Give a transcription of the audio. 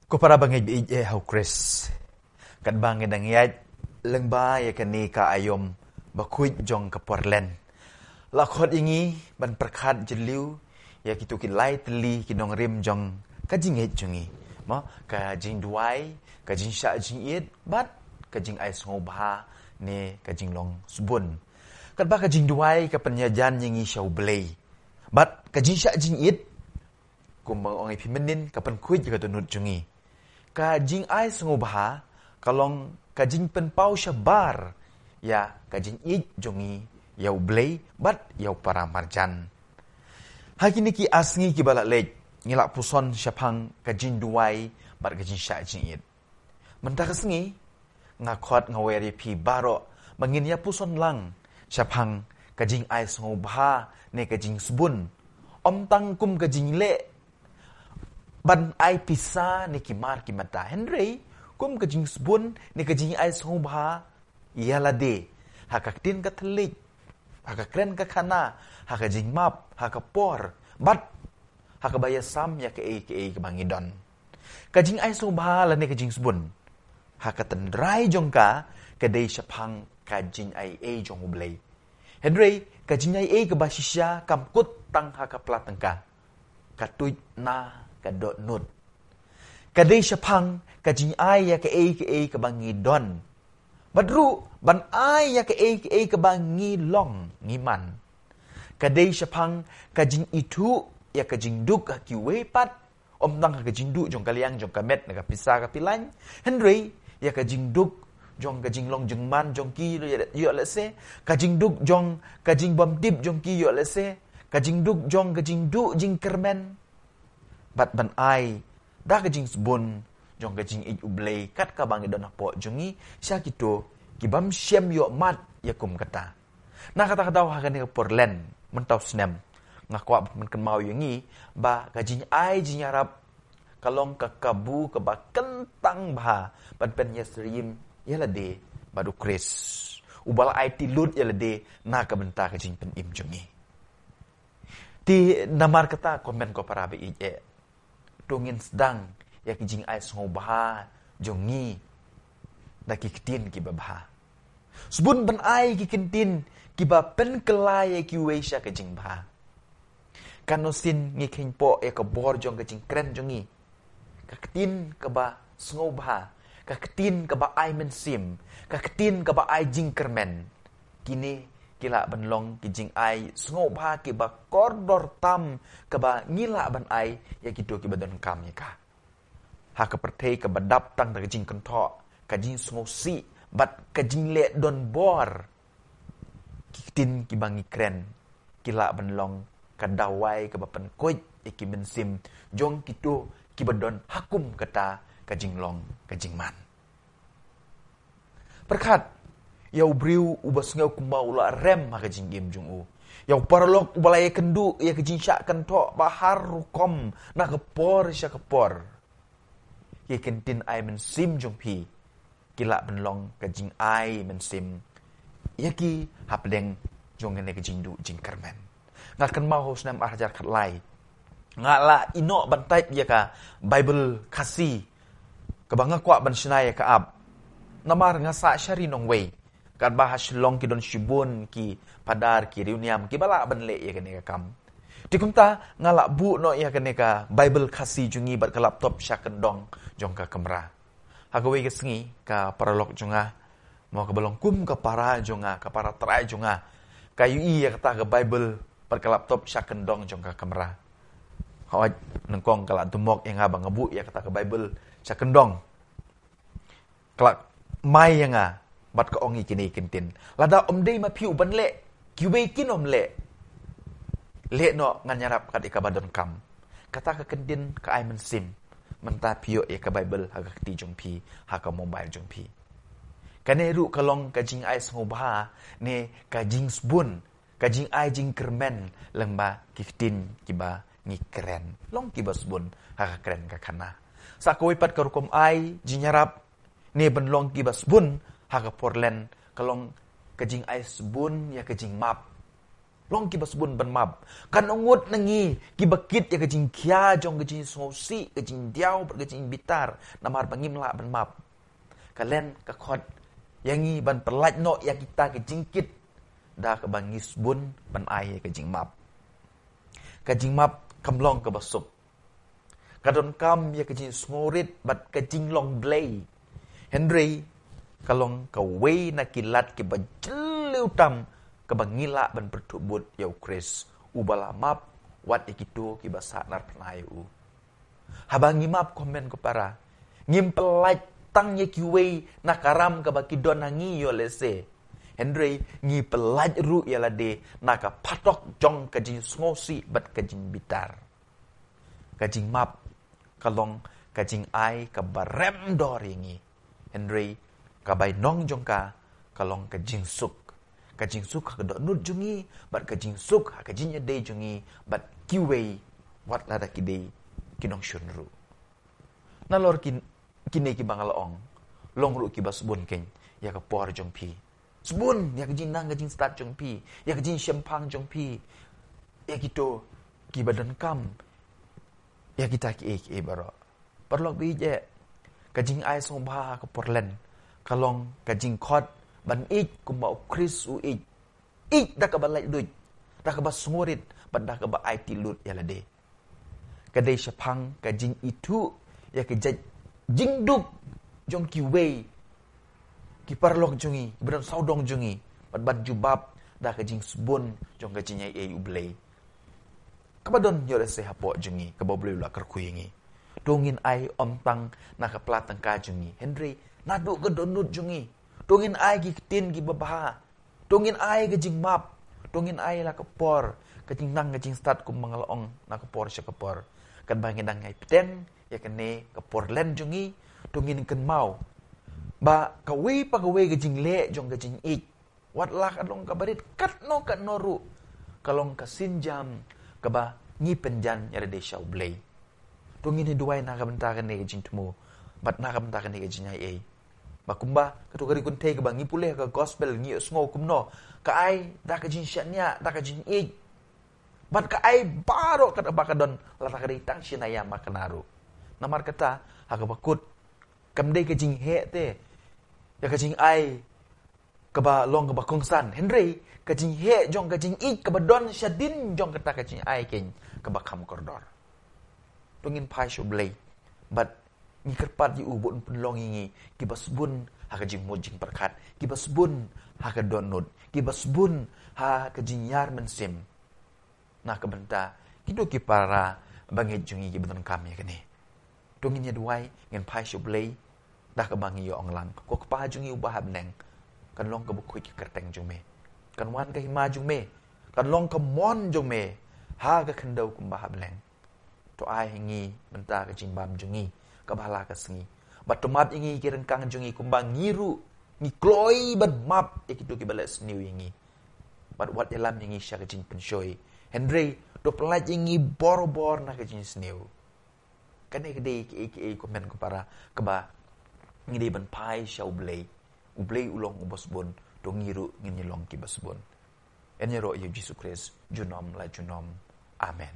Ko para bangay biig how Chris. Kat bangay nangyay, lang ba ya kani ka ayom, bakuit jong kaporlen. Lakot ingi, ban perkat jeliw, ya kitu kilay teli kinong rim jong kajingit jongi. Mo, kajing duay, kajing sya jing it, bat kajing ay songobha ni kajing long subun. Kat ba kajing duay kapanyajan yang siya ublay. Bat kajing sya jing it, kumbang ongay pimenin kapan kuit jika tunut jongi. Kajing ay songobha, kalong kajing penpau siya bar, ya kajing it jongi, yaw blay, bat yaw para marjan. Hakini ki asngi ki balak lej, ngilak puson syapang kajing duway, bat kajing sya jing it. Mentah kesengi, ngakot ngaweri pi baro, mangin ya puson lang, syapang kajing ay songobha, ne kajing sebun. Om tangkum kajing le, ban ay pisa ni kimar kimata. Henry, kum kajing sebun, ni kajing ay songobha, iyalade, hakaktin katelik, hakakren kakana, hakajing map, hakapor, bat, hakabaya sam ya ke kebangidon. Kajing ay songobha la ni kajing sebun. Hakatendrai jongka, kadai syapang kajing ay jong ublay. Henry, kajing ay kebasisya kamkut tang hakaplatengka. Katuit na kadot nut. Kadai syapang kajing ay ya ke kebangidon. Badru, ban ay ya ke kebangilong ngiman. Kadai syapang kajing itu ya kajing duk hakiwepat. Om tang kajing duk jong kaliang jong kamet nagapisa kapilan. Henry, ya kajing duk jong kajing long jeng man jong ki yo lese. Kajing duk jong kajing bom dip jong ki yo lese. Kajing duk jong kajing duk jing kermen. Bat ban ai da kajing sebun jong kajing ik ublay kat ka bangi don apo jongi sya kito kibam syem yo mat yakum kata. Na kata-kata hakan ni porlen mentau snem ngakwa men mau yangi ba kajing ai jing arab kalong kakabu keba kentang bah ban pen yasrim yalade badu kris ubal ai tilut yalade na ka benta kajing pen im jongi. Ti namar kata komen ko para bi dongin sedang ya kijing ai songobha jongi daki kitin ki babha subun ban ai ki kintin ki ba pen kelai ki weisha kijing bha kanosin ngi kingpo ya ka bor jong kijing kren jongi ka kitin ka ba songobha ka kitin ka ba ai mensim ka kitin ka ba ai jing kermen kini kila benlong kijing ai songobha ki ba kordor tam ka ba ngila ban ai ya kitu ki badon kam ya ka haka pertei ka badap tang da kajing kentok kajing sungosi bat kajing le don bor kitin ki bangi kren kila benlong kadawai ka bapen koit iki mensim jong kitu ki badon hakum kata kajing long kajing man perkat yau briu ubas ngau kumau la rem ha kajing game jong u yau parlok ubalai kendu ya kajing syak kentok bahar rukom na kepor syak kepor ye kentin ai mensim jong pi kila benlong kajing ai mensim yaki hapleng jong ne kajing du jing kermen ngakan mau hosnam ajar khatlai ngala ino bantai ya ka bible kasi kabanga kwa ban snai ka ab namar ngasa syari nong wei kat bahas long ki don shibun ki padar ki riuniam ki bala ban le ya ka kam Tikumta ngalak bu no ya keneka Bible kasih jungi bat ke laptop syakendong jong ka kamera. Hagawe ke sengi ka paralog jonga mau ke belongkum ke para jonga ke para terai jonga. Kayu ya kata ke Bible bat ke laptop syakendong jong ka kamera. Hawaj nengkong kalak tumok yang abang ngebu ya kata ke Bible syakendong. Kelak mai yang bat ke ongi kini kintin. Lada om dei ma piu ban le. Kiwe kin om le. Lek no nganyarap kat ika badon kam. Kata ke kendin ke ai mensim. Mentah piyo ya ke Bible haga keti jong pi. Haga mobile jong pi. Kane ru kalong kajing ai sengobha. Ne kajing sebun. Kajing ai jing kermen. Lengba kiftin kiba ngi keren. Long kiba sebun haga keren kakana. Sakowipat ke rukom ai jinyarap. Ne benlong kiba sebun haga porlen. Kalong kajing ai sebun ya kajing map. long ki basbun ban map kan ongut nangi ki bakit ya kajing kya jong kajing sosi kajing diaw kajing bitar namar bangim la ban map kalen ka khot yangi ban perlaj no ya kita kajing kit da ka bangis bun ban ai kajing map kamlong ka basup kadon kam ya kajing smorit bat kajing long blay Henry kalong ka way na kilat ki bajliw tam kabangila ban pertubut yau Kris ubala map wat ikitu ki basa nar penayu habangi map komen ko para ngim pelaj tang ye ki way nakaram ka bakidon nangi yo lese Henry ngi pelaj ru ya lade naka patok jong kajing ngosi bat kajing bitar kajing map kalong kajing ai ka barem dor ngi Henry kabai nong jong ka kalong kajing suk ka do nut jungi bat kajing suk ha kajing de jungi bat kiwei wat lada kide kinong shunru nalor kine ki bangalaong long ru ki basbun ken ya ka por jong pi sbun ya kajing nang kajing start jong pi ya kajing shempang jong pi ya kito ki badan kam ya kita ki baro perlok bi je kajing ai song ba ka porlen kalong kajing khot ban ik kumbau Kris u ik da ka balai duit da ka basngurit ban da ka ba ai tilut ya lade kadai shapang kajing itu ya ke jingduk jong ki wei ki parlok jungi beran saudong jungi ban jubab da kajing sbun jong kajing ai ublei kabadon yore se hapo jungi ka boblei la kerkuingi dongin ai omtang na ka platang ka jungi Henry nadu ka donut jungi dongin ai ki tin ki babaha dongin ai kajing map dongin ai la ka por kajing nang kajing start kum mangalong na ka por sya ka por kan bangin dang ai pten ya kene ka por len jungi dongin kan mau ba ka we pa ka we kajing le jong kajing ik wat la ka long ka barit kat no ka noru kalong ka sinjam ka ba ngi penjan ya de shaw blay dongin ni duai na ka bentakan ne kajing tumu bat na ka bentakan ne kajing ai bakumba katukari kunte ka bangi puleh ka gospel ngi sngo kumno ka ai da ka jin syanya da ka jin ik bat ka ai baro ka ba ka don la ka ri tang sinaya makanaru namar kata ha ka bakut kamde ka jin he te ya ka jin ai ka ba long ka ba kongsan Henry ka jin he jong ka jin ik ka ba don syadin jong kata ka jin ai ken ka ba kam kordor tungin pai shu blay but ni kerpat di ubun penlong ingi kibasbun ha kajing mojing perkat kibasbun ha ka donut kibasbun ha kajing yar mensim na kabenta kido ki para bangit jungi ki beton kami kene dongin ya duai ngen pai shublei dah ka bangi yo onglang ko pa jungi ubah neng kan long ka bukui ki kerteng jung me kan wan ka hima jung me kan long ka mon jung me ha ka khendau kumbah neng to ai ngi benta kajing bam jungi kabala ka sengi batumap ingi kirang kang jungi kumbang ngiru ni kloi ban map ikitu ki balas new ingi bat wat dalam ingi sya kajing pensyoi Henry do pelaj ingi bor na kajing snew kane kede ki komen ko para kaba ngi ban pai sya ublei ulong ubosbon do ngiru ngi long ki basbon enyero ye Jesus Christ junom la junom amen